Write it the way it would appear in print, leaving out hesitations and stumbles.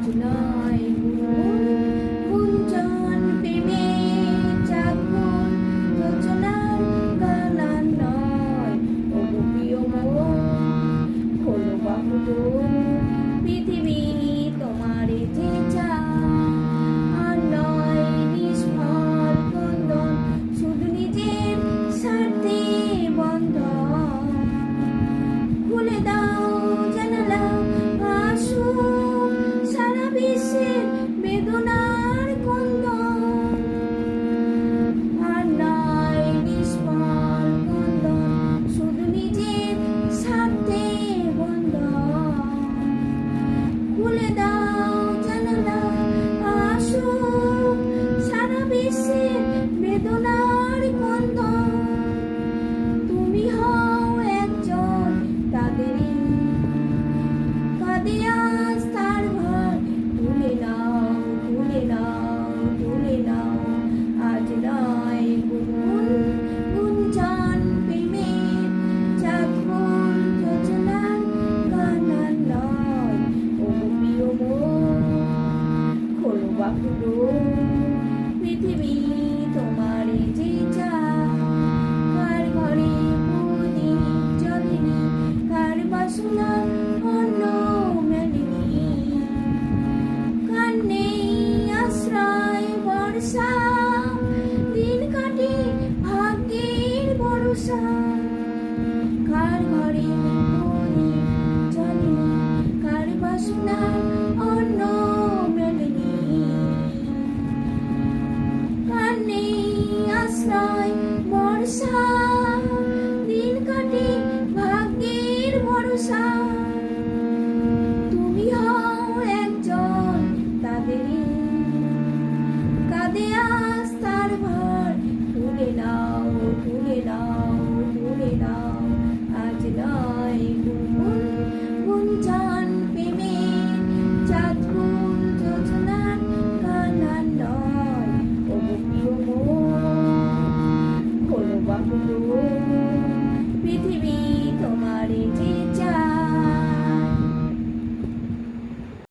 আজ নয় গুঞ্জন প্রেমে জাগরণ যোজনার গান আর নয় ওগো প্রিয় মন খোলো বাহুদোর পৃথিবী তোমারে যে চায় আর নয় নিষ্ফল বন্ধন শুধু নিজের স্বার্থে বন্ধন খুলে দাও জানালা আসুক সারা বিশ্বের বেদনার কন্দন আর নয় নিষ্ফল বন্ধন শুধু নিজের স্বার্থে বন্ধন খুলে দাও জানালা আসুক সারা বিশ্বের বেদনার কন্দন তুমি হও একজন তাদেরই কাঁদে আজ তার ভার তুলে নাও তুলে নাও তুলে নাও আজ নয় গুঞ্জন প্রেমের জাগরণ যোজনার গান আর নয় ওগো প্রিয় মন খোলো বাহুদোর পৃথিবী তোমারে যে চায় কার ঘরে প্রদীপ জ্বলেনি কার বাসনা অন্য মেলেনি কার নেই আশ্রয় বর্ষা দিন কাটে ভাগ্যের ভরসা কার ঘরে প্রদীপ জ্বলেনি কার বাসনা অন্য মেলেনি কার নেই আশ্রয় বর্ষা দিন কাটে ভাগ্যের ভরসা তুমি হও একজন তাদেরই কাঁদে আজ তার ভার তুলে নাও তুলে নাও তুলে নাও আজ নয় গুঞ্জন প্রেমের জাগরণ যোজনার গান আর নয় ওগো প্রিয় মন খোলো বাহুদোর